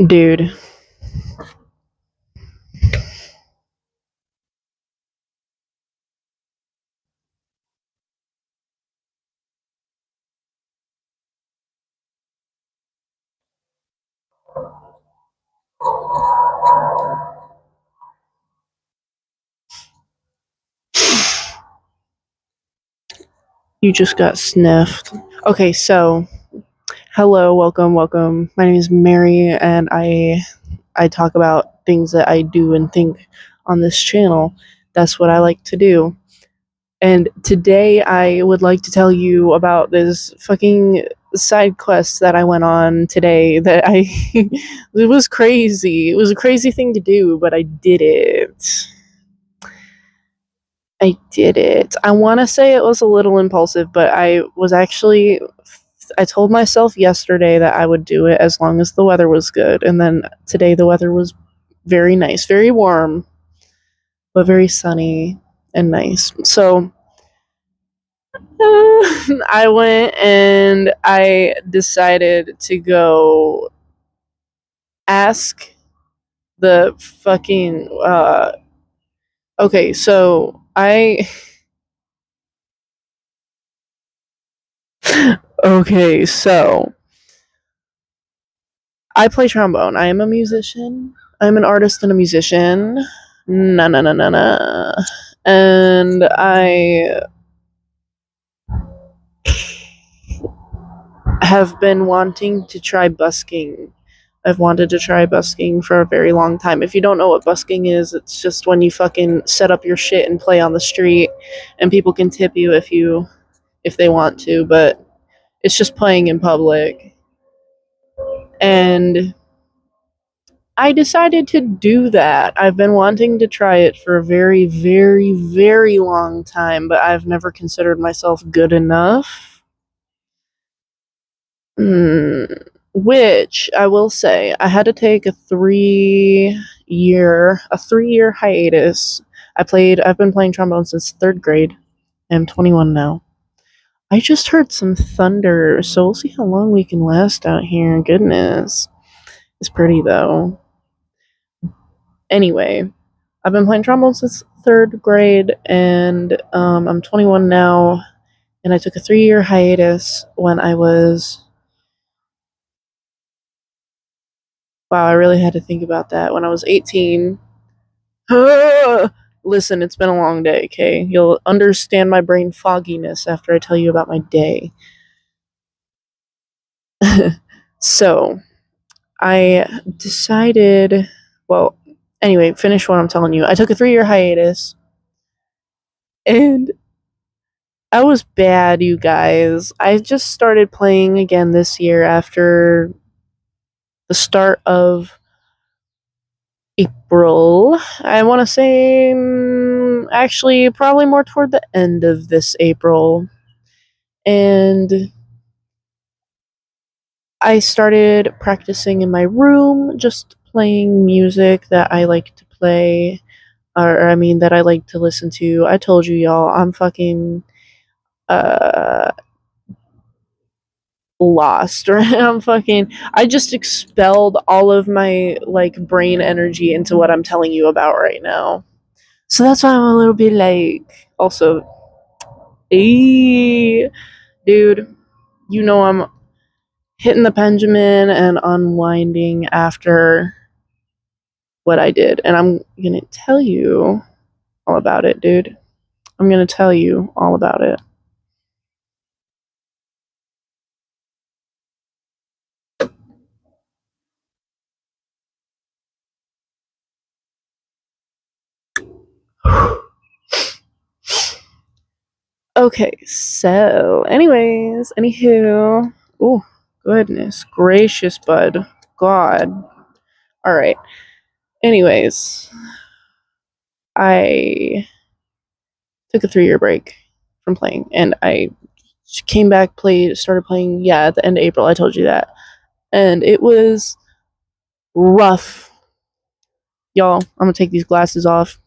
Dude. You just got sniffed. Okay, so hello, welcome. My name is Mary, and I talk about things that I do and think on this channel. That's what I like to do. And today I would like to tell you about this fucking side quest that I went on today that it was crazy. It was a crazy thing to do, but I did it. I want to say it was a little impulsive, but I told myself yesterday that I would do it as long as the weather was good. And then today the weather was very nice, very warm, but very sunny and nice. So I went and I decided to go ask the fucking okay, so I okay, so I play trombone. I am a musician. I'm an artist and a musician. Na na na na na. And I have been wanting to try busking. I've wanted to try busking for a very long time. If you don't know what busking is, it's just when you fucking set up your shit and play on the street and people can tip you if they want to, but it's just playing in public. And I decided to do that. I've been wanting to try it for a very, very, very long time, but I've never considered myself good enough. Which I will say, I had to take a 3-year hiatus. I've been playing trombone since 3rd grade. I'm 21 now. I just heard some thunder, so we'll see how long we can last out here. Goodness. It's pretty though. Anyway, I've been playing trombone since 3rd grade, and I'm 21 now, and I took a 3-year hiatus when I was. Wow, I really had to think about that. When I was 18. Listen, it's been a long day, okay? You'll understand my brain fogginess after I tell you about my day. So, I decided. Well, anyway, finish what I'm telling you. I took a 3-year hiatus, and I was bad, you guys. I just started playing again this year after the start of April. I want to say, actually, probably more toward the end of this April. And I started practicing in my room, just playing music that I like to play, that I like to listen to. I told you, y'all, I'm fucking lost, right? I just expelled all of my like brain energy into what I'm telling you about right now. So that's why I'm a little bit like also dude, you know I'm hitting the Benjamin and unwinding after what I did, and I'm gonna tell you all about it, dude. I'm gonna tell you all about it. Okay, so anywho, oh goodness gracious, bud, God. All right. Anyways, I took a 3-year break from playing, and I came back, started playing. Yeah, at the end of April. I told you that, and it was rough, y'all. I'm gonna take these glasses off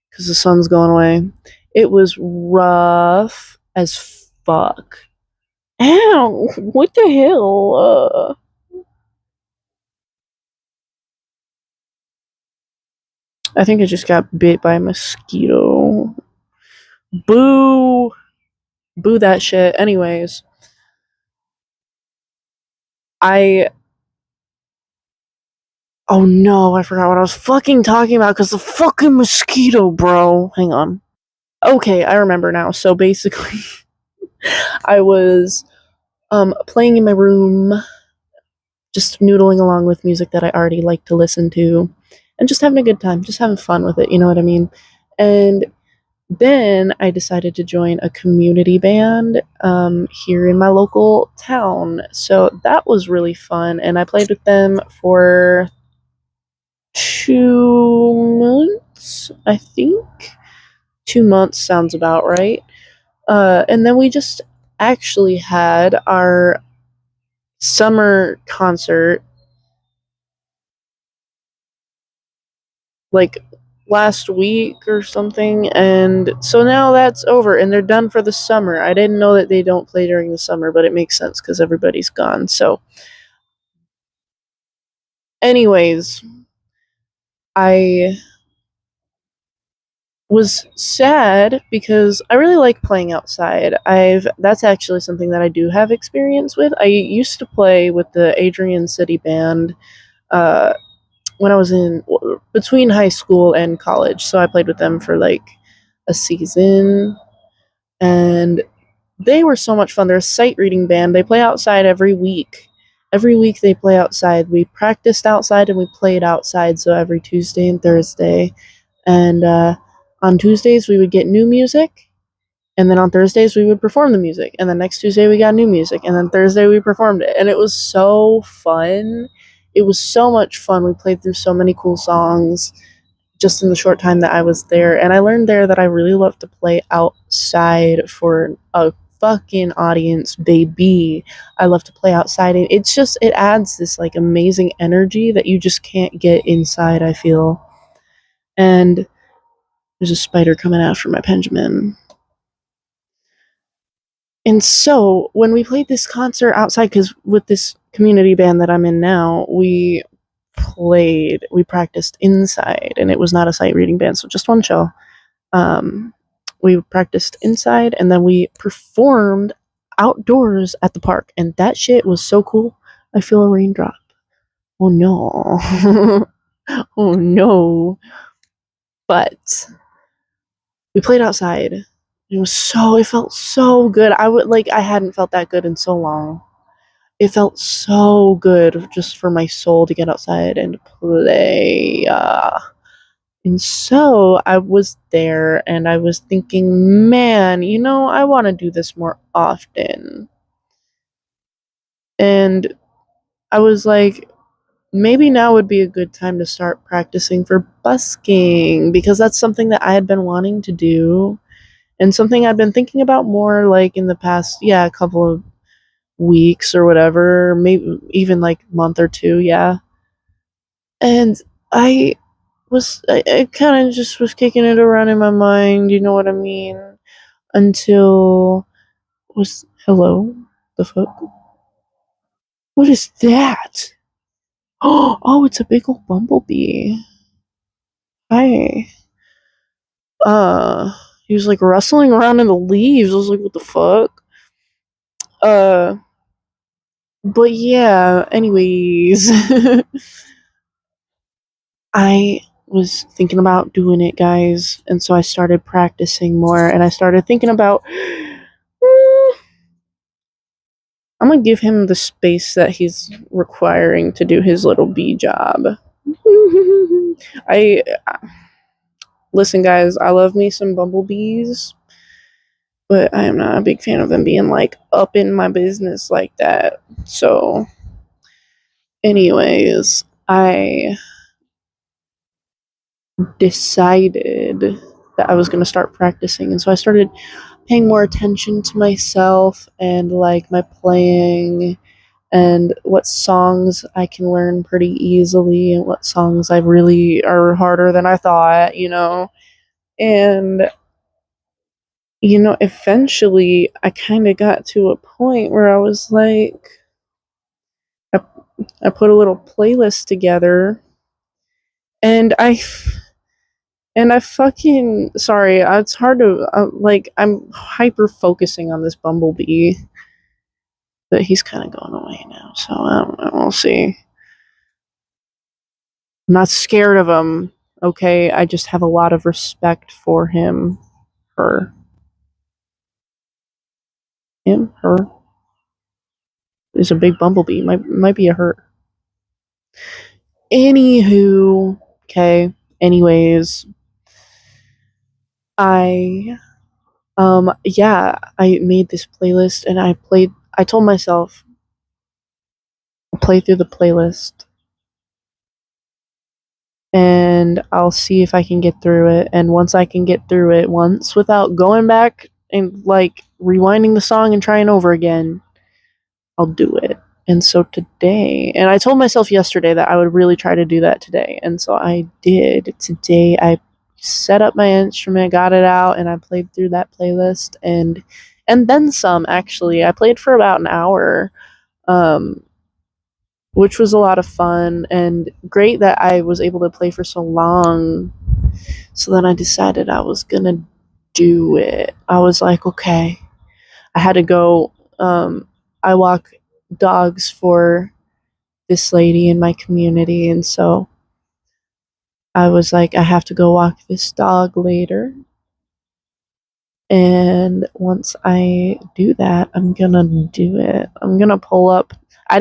because the sun's going away. It was rough as fuck. Ow! What the hell? I think I just got bit by a mosquito. Boo! Boo that shit. Anyways, I. Oh no, I forgot what I was fucking talking about because the fucking mosquito, bro. Hang on. Okay, I remember now. So basically, I was playing in my room, just noodling along with music that I already like to listen to, and just having a good time, just having fun with it, you know what I mean? And then I decided to join a community band here in my local town. So that was really fun, and I played with them for 2 months, I think. 2 months sounds about right. And then we just actually had our summer concert like last week or something, and so now that's over and they're done for the summer. I didn't know that they don't play during the summer, but it makes sense because everybody's gone. So anyways, I was sad because I really like playing outside. I've That's actually something that I do have experience with. I used to play with the Adrian City Band uh, when I was in between high school and college. So I played with them for like a season, and they were so much fun. They're a sight reading band. They play outside every week. Every week they play outside. We practiced outside and we played outside. So every Tuesday and Thursday, and on Tuesdays we would get new music, and then on Thursdays we would perform the music, and then next Tuesday we got new music, and then Thursday we performed it, and it was so fun. It was so much fun. We played through so many cool songs just in the short time that I was there, and I learned there that I really love to play outside for a fucking audience, baby. I love to play outside, and it adds this like amazing energy that you just can't get inside, I feel. And there's a spider coming after my Benjamin. And so when we played this concert outside, because with this community band that I'm in now, we practiced inside, and it was not a sight reading band, so just one show. Um, we practiced inside, and then we performed outdoors at the park, and that shit was so cool. I feel a raindrop. Oh no. Oh no. But we played outside. It felt so good. I hadn't felt that good in so long. It felt so good just for my soul to get outside and play. And so I was there and I was thinking, man, I want to do this more often. And I was like, maybe now would be a good time to start practicing for busking because that's something that I had been wanting to do and something I've been thinking about more like in the past, yeah, couple of weeks or whatever, maybe even like month or two, yeah. And I kind of just was kicking it around in my mind, you know what I mean? Until was hello, the fuck? What is that? Oh, it's a big old bumblebee. Hi. Uh, he was like rustling around in the leaves. I was like, what the fuck? Uh, but yeah. Anyways, I was thinking about doing it, guys, and so I started practicing more, and I started thinking about. I'm gonna give him the space that he's requiring to do his little bee job. I listen, guys. I love me some bumblebees, but I am not a big fan of them being like up in my business like that. So, anyways, I decided that I was gonna start practicing, and so I started paying more attention to myself and like my playing and what songs I can learn pretty easily and what songs I really are harder than I thought. And eventually I kind of got to a point where I was like I, I put a little playlist together and And I fucking sorry, it's hard to like I'm hyper focusing on this bumblebee, but he's kind of going away now, so I don't know. We'll see. I'm not scared of him. Okay, I just have a lot of respect for him, her, him, her. Is a big bumblebee. Might be a her. Anywho, okay. Anyways, I yeah, I made this playlist and I told myself I'll play through the playlist and I'll see if I can get through it. And once I can get through it once without going back and like rewinding the song and trying over again, I'll do it. And so today, and I told myself yesterday that I would really try to do that today. And so I did. Today I set up my instrument, got it out, and I played through that playlist and then some actually. I played for about an hour. Um which was a lot of fun and great that I was able to play for so long. So then I decided I was gonna do it. I was like, okay. I had to go. I walk dogs for this lady in my community, and so I was like, I have to go walk this dog later. And once I do that, I'm gonna do it. I'm gonna pull up. I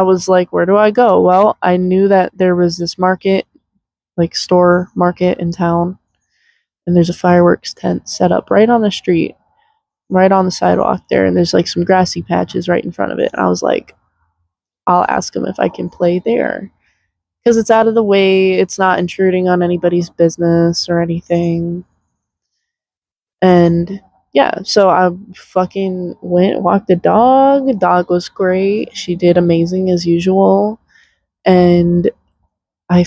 was like, where do I go? Well, I knew that there was this market, like store market in town, and there's a fireworks tent set up right on the street, right on the sidewalk there, and there's like some grassy patches right in front of it. And I was like, I'll ask them if I can play there because it's out of the way. It's not intruding on anybody's business or anything. And yeah, so I fucking went, walked the dog. The dog was great. She did amazing as usual. And I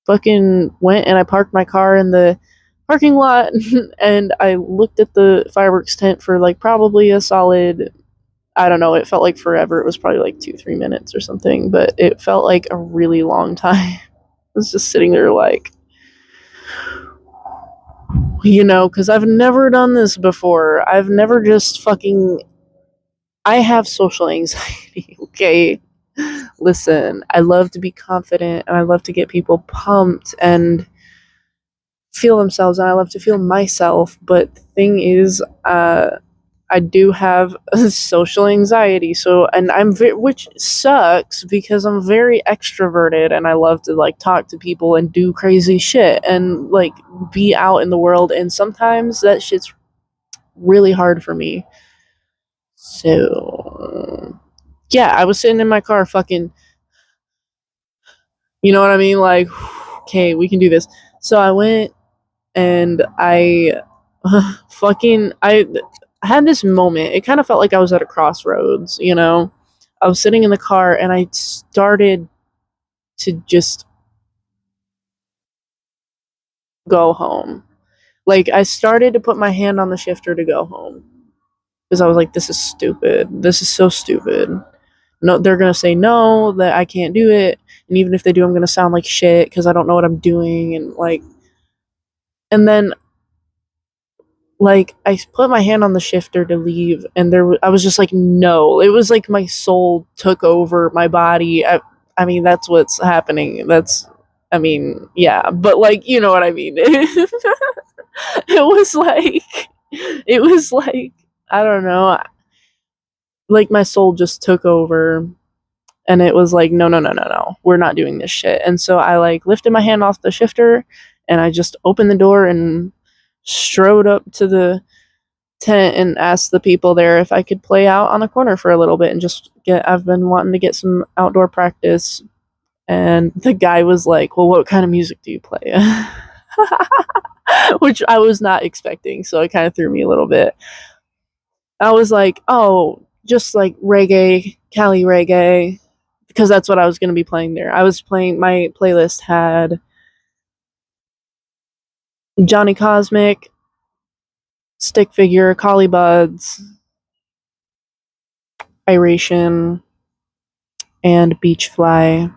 fucking went and I parked my car in the parking lot and I looked at the fireworks tent for like probably a solid, I don't know, it felt like forever. It was probably like 2-3 minutes or something, but it felt like a really long time. I was just sitting there like, because I've never done this before. I've never just fucking. I have social anxiety, okay? Listen, I love to be confident and I love to get people pumped and feel themselves and I love to feel myself, but the thing is, I do have social anxiety, so and which sucks because I'm very extroverted and I love to like talk to people and do crazy shit and like be out in the world, and sometimes that shit's really hard for me. So yeah, I was sitting in my car, fucking, you know what I mean? Like, okay, we can do this. So I went and I fucking I had this moment. It kind of felt like I was at a crossroads, you know. I was sitting in the car and I started to just go home. Like I started to put my hand on the shifter to go home because I was like, this is stupid. This is so stupid. No, they're going to say no, that I can't do it, and even if they do, I'm going to sound like shit cuz I don't know what I'm doing, and like, and then like I put my hand on the shifter to leave, and I was just like, no. It was like my soul took over my body. I mean, that's what's happening. I mean, yeah, but like, you know what I mean. It was like, it was like, I don't know, like my soul just took over, and it was like, no, no, no, no, no, we're not doing this shit. And so I like lifted my hand off the shifter, and I just opened the door and strode up to the tent and asked the people there if I could play out on the corner for a little bit and just I've been wanting to get some outdoor practice. And the guy was like, well, what kind of music do you play? Which I was not expecting, so it kind of threw me a little bit. I was like, oh, just like reggae, Cali reggae, because that's what I was going to be playing there. I was playing, my playlist had Johnny Cosmic, Stick Figure, Collie Buds, Iration, and Beach Fly.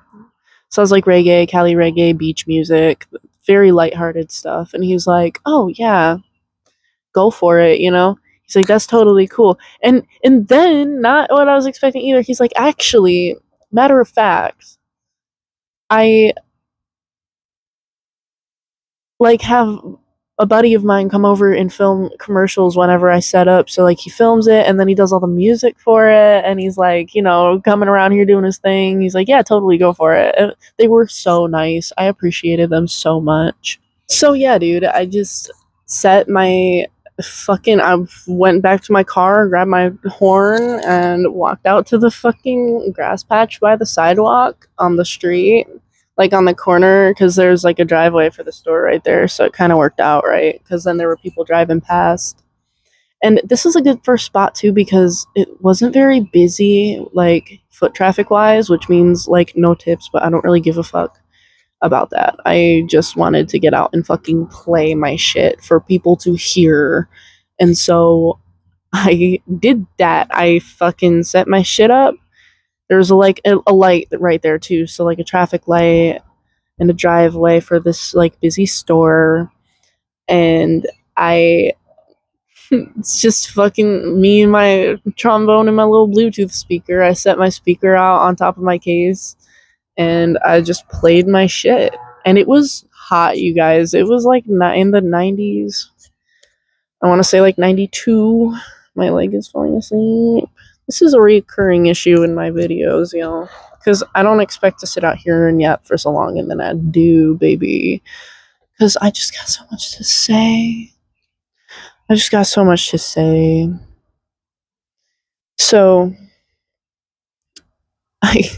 Sounds like reggae, Cali reggae, beach music, very lighthearted stuff. And he's like, "Oh yeah, go for it," you know? He's like, "That's totally cool." And then, not what I was expecting either, he's like, "Actually, matter of fact, I like have a buddy of mine come over and film commercials whenever I set up." So like he films it and then he does all the music for it, and he's like, you know, coming around here doing his thing. He's like, "Yeah, totally go for it." And they were so nice. I appreciated them so much. So yeah, dude, I just set my I went back to my car, grabbed my horn, and walked out to the fucking grass patch by the sidewalk on the street, like on the corner, because there's like a driveway for the store right there. So it kind of worked out, right? Because then there were people driving past. And this was a good first spot too because it wasn't very busy, like foot traffic wise, which means like no tips, but I don't really give a fuck about that. I just wanted to get out and fucking play my shit for people to hear. And so I did that. I fucking set my shit up. There's a light right there too, so like a traffic light and a driveway for this like busy store. And I it's just fucking me and my trombone and my little Bluetooth speaker. I set my speaker out on top of my case and I just played my shit. And it was hot, you guys. It was like in the 90s. I want to say like 92. My leg is falling asleep. This is a recurring issue in my videos, you know, because I don't expect to sit out here and yap for so long, and then I do, baby. Because I just got so much to say. I just got so much to say. So, I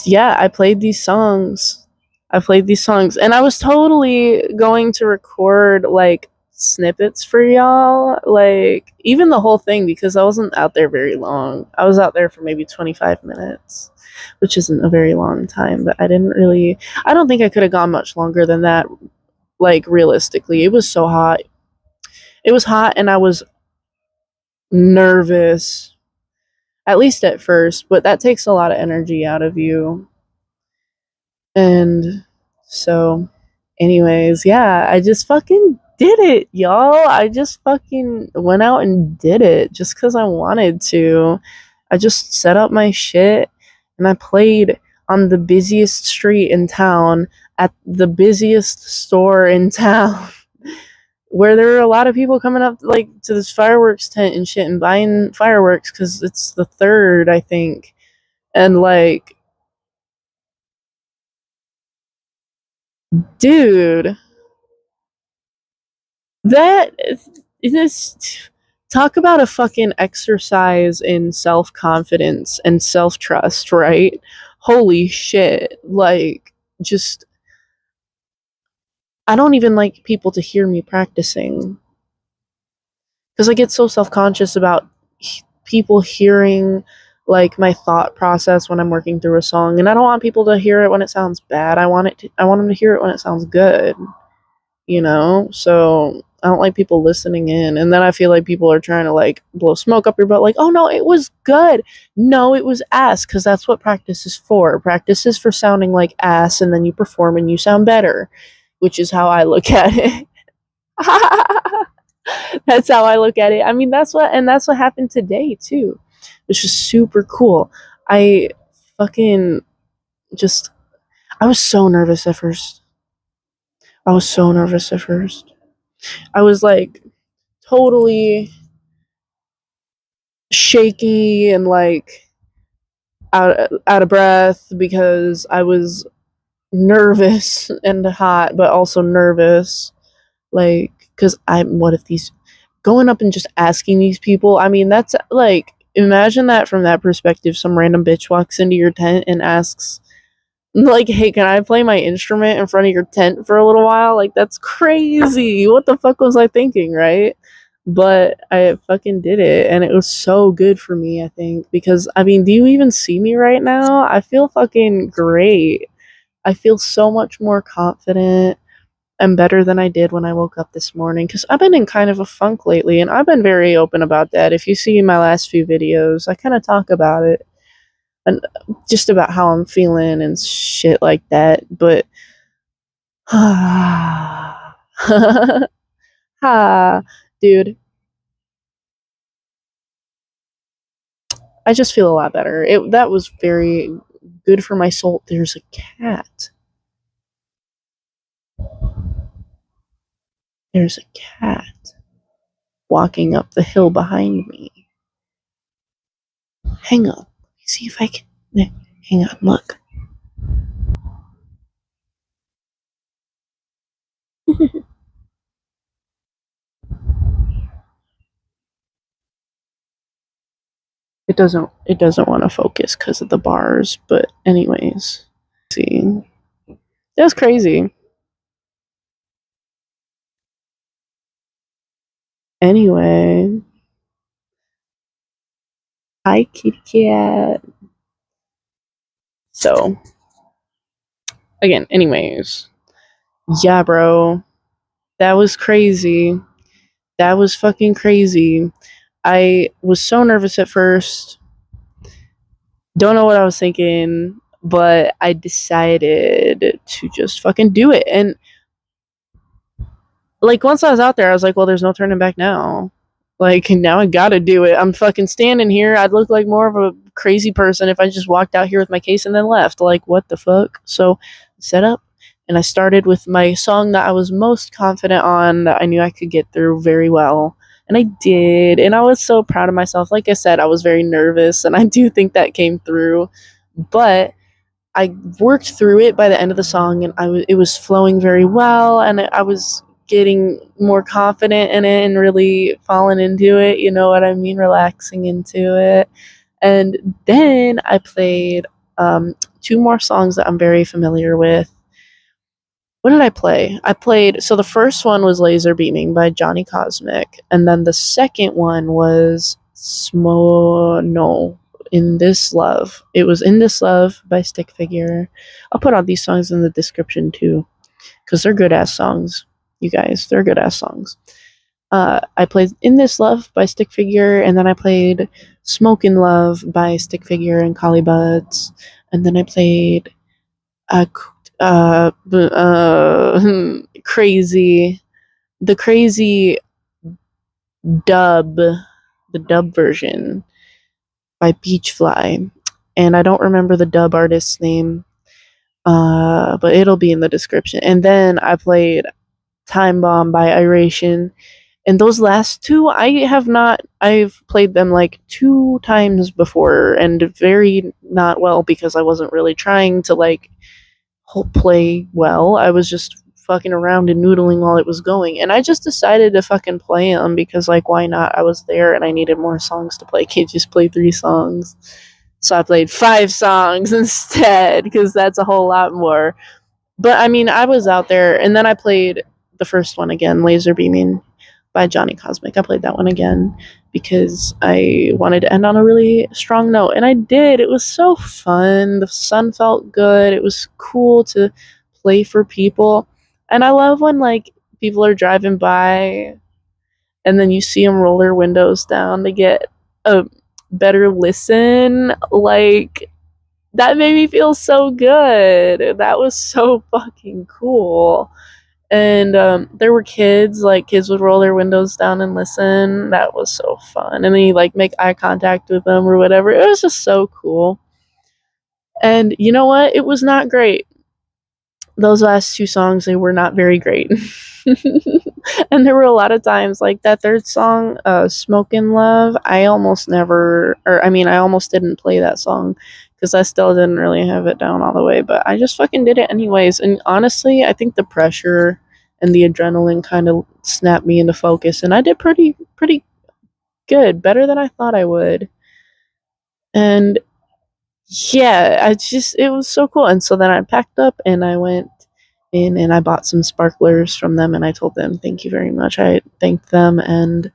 yeah, I played these songs. And I was totally going to record like snippets for y'all, like even the whole thing, because I wasn't out there very long. I was out there for maybe 25 minutes, which isn't a very long time, but I don't think I could have gone much longer than that, like realistically. It was so hot. It was hot and I was nervous, at least at first, but that takes a lot of energy out of you. And so, anyways, yeah, I just fucking did it, y'all. I just fucking went out and did it just because I wanted to. I just set up my shit and I played on the busiest street in town at the busiest store in town where there were a lot of people coming up like to this fireworks tent and shit and buying fireworks because it's the 3rd, I think. And like, dude, that is talk about a fucking exercise in self-confidence and self-trust, right? Holy shit. Like, just I don't even like people to hear me practicing because I get so self-conscious about people hearing like my thought process when I'm working through a song, and I don't want people to hear it when it sounds bad. I want them to hear it when it sounds good, you know? So I don't like people listening in. And then I feel like people are trying to like blow smoke up your butt, like, "Oh no, it was good." No, it was ass, because that's what practice is for. Practice is for sounding like ass, and then you perform and you sound better, which is how I look at it. That's how I look at it. I mean, that's what happened today too, which is super cool. I fucking just I was so nervous at first. I was so nervous at first. I was like totally shaky and like out of breath because I was nervous and hot, but also nervous. Like, because what if these, going up and just asking these people, I mean, that's like, imagine that from that perspective. Some random bitch walks into your tent and asks, like, "Hey, can I play my instrument in front of your tent for a little while?" Like, that's crazy. What the fuck was I thinking, right? But I fucking did it, and it was so good for me, I think, because, I mean, do you even see me right now? I feel fucking great. I feel so much more confident and better than I did when I woke up this morning, because I've been in kind of a funk lately, and I've been very open about that. If you see my last few videos, I kind of talk about it. and just about how I'm feeling and shit like that. But dude, I just feel a lot better. That was very good for my soul. There's a cat. There's a cat walking up the hill behind me. Hang on. See if I can. Hang on, look. It doesn't want to focus because of the bars, but anyways. See. That's crazy. Anyway. Hi, kitty cat. So, again, anyways. Yeah, bro. That was crazy. That was fucking crazy. I was so nervous at first. Don't know what I was thinking, but I decided to just fucking do it. And like once I was out there, I was like, well, there's no turning back now. Like now I gotta do it. I'm fucking standing here. I'd look like more of a crazy person if I just walked out here with my case and then left. Like what the fuck? So set up and I started with my song that I was most confident on, that I knew I could get through very well. And I did. And I was so proud of myself. Like I said, I was very nervous and I do think that came through. But I worked through it by the end of the song, and it was flowing very well, and I was getting more confident in it and really falling into it. You know what I mean? Relaxing into it. And then I played two more songs that I'm very familiar with. What did I play? So the first one was Laser Beaming by Johnny Cosmic, and then the second one was In This Love. It was In This Love by Stick Figure. I'll put all these songs in the description too, because they're good ass songs, you guys. They're good ass songs. I played In This Love by Stick Figure, and then I played Smokin' Love by Stick Figure and Collie Buds, and then I played crazy dub, the dub version by Beachfly, and I don't remember the dub artist's name, but it'll be in the description. And then I played Time Bomb by Iration, and those last two I've played them like 2 times before, and very not well, because I wasn't really trying to like play well. I was just fucking around and noodling while it was going, and I just decided to fucking play them because, like, why not? I was there and I needed more songs to play. Can't just play 3 songs. So I played 5 songs instead, because that's a whole lot more. But I mean, I was out there, and then I played the first one again, Laser Beaming by Johnny Cosmic. I played that one again because I wanted to end on a really strong note, and I did. It was so fun. The sun felt good. It was cool to play for people, and I love when like people are driving by and then you see them roll their windows down to get a better listen. Like, that made me feel so good. That was so fucking cool. And there were kids would roll their windows down and listen. That was so fun. And then you like make eye contact with them or whatever. It was just so cool. And you know what? It was not great. Those last 2 songs, they were not very great. And there were a lot of times, like that third song, Smokin' Love, I almost didn't play that song because I still didn't really have it down all the way, but I just fucking did it anyways. And honestly, I think the pressure and the adrenaline kind of snapped me into focus, and I did pretty good, better than I thought I would. And yeah, it was so cool. And so then I packed up and I went in and I bought some sparklers from them, and I told them thank you very much. I thanked them and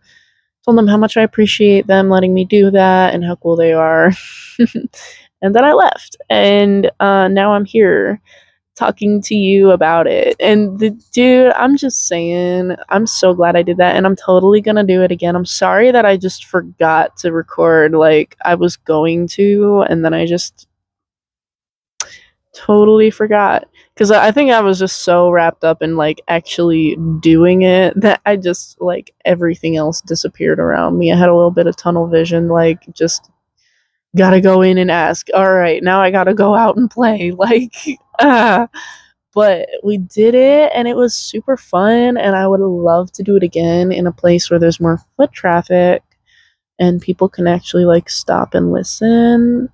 told them how much I appreciate them letting me do that and how cool they are. And then I left, and now I'm here. talking to you about it. And dude, I'm just saying, I'm so glad I did that, and I'm totally gonna do it again. I'm sorry that I just forgot to record like I was going to, and then I just totally forgot. Because I think I was just so wrapped up in like actually doing it that I just like everything else disappeared around me. I had a little bit of tunnel vision, like just gotta go in and ask, all right, now I gotta go out and play. Like, but we did it and it was super fun. And I would love to do it again in a place where there's more foot traffic and people can actually like stop and listen.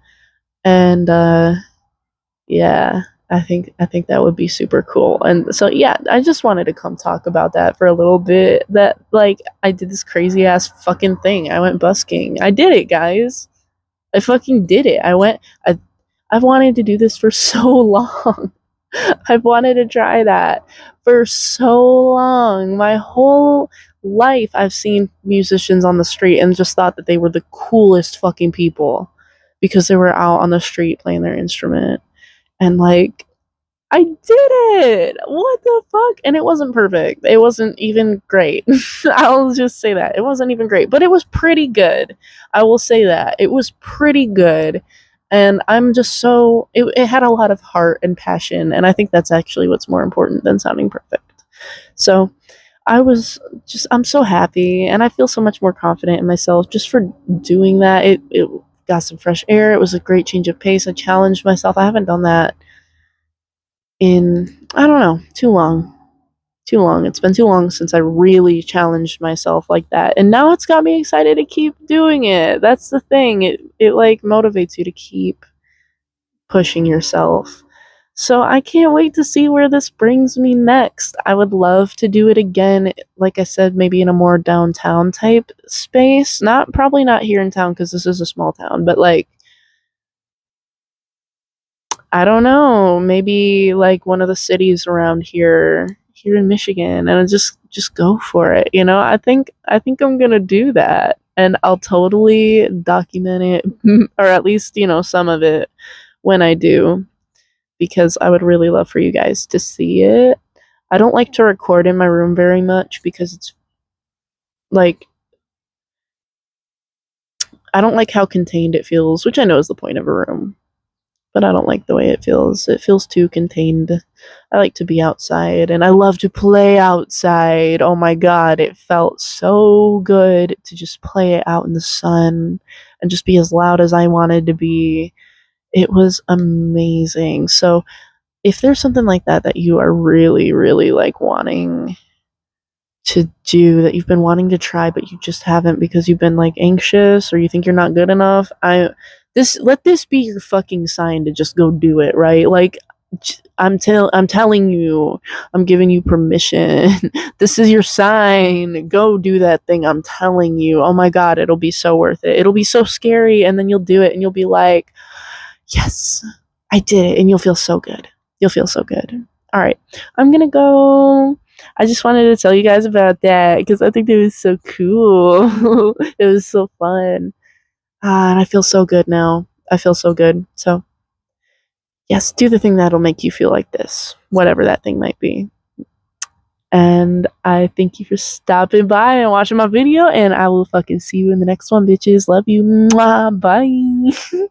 And, yeah, I think that would be super cool. And so yeah, I just wanted to come talk about that for a little bit. That like I did this crazy ass fucking thing. I went busking. I did it, guys. I fucking did it. I've wanted to do this for so long. I've wanted to try that for so long. My whole life I've seen musicians on the street and just thought that they were the coolest fucking people because they were out on the street playing their instrument. And like I did it. What the fuck? And it wasn't perfect. It wasn't even great. I'll just say that. It wasn't even great, but it was pretty good. I will say that. It was pretty good. And I'm just so it had a lot of heart and passion, and I think that's actually what's more important than sounding perfect. So, I'm so happy and I feel so much more confident in myself just for doing that. It got some fresh air. It was a great change of pace. I challenged myself. I haven't done that in I don't know, too long. Too long. It's been too long since I really challenged myself like that. And now it's got me excited to keep doing it. That's the thing. It like motivates you to keep pushing yourself. So I can't wait to see where this brings me next. I would love to do it again, like I said, maybe in a more downtown type space. Probably not here in town because this is a small town, but like I don't know, maybe like one of the cities around here in Michigan, and just go for it. I think I'm gonna do that, and I'll totally document it, or at least some of it when I do, because I would really love for you guys to see it. I don't like to record in my room very much because it's like I don't like how contained it feels, which I know is the point of a room. But I don't like the way it feels. It feels too contained. I like to be outside, and I love to play outside. Oh my god, it felt so good to just play it out in the sun and just be as loud as I wanted to be. It was amazing. So, if there's something like that you are really, really like wanting to do, that you've been wanting to try but you just haven't because you've been like anxious or you think you're not good enough, let this be your fucking sign to just go do it, right? Like I'm telling you, I'm giving you permission. This is your sign. Go do that thing. I'm telling you. Oh my god, it'll be so worth it. It'll be so scary, and then you'll do it and you'll be like, "Yes, I did it." And you'll feel so good. You'll feel so good. All right. I'm going to go. I just wanted to tell you guys about that because I think it was so cool. It was so fun. And I feel so good now. I feel so good. So, yes, do the thing that'll make you feel like this, whatever that thing might be. And I thank you for stopping by and watching my video. And I will fucking see you in the next one, bitches. Love you. Mwah. Bye.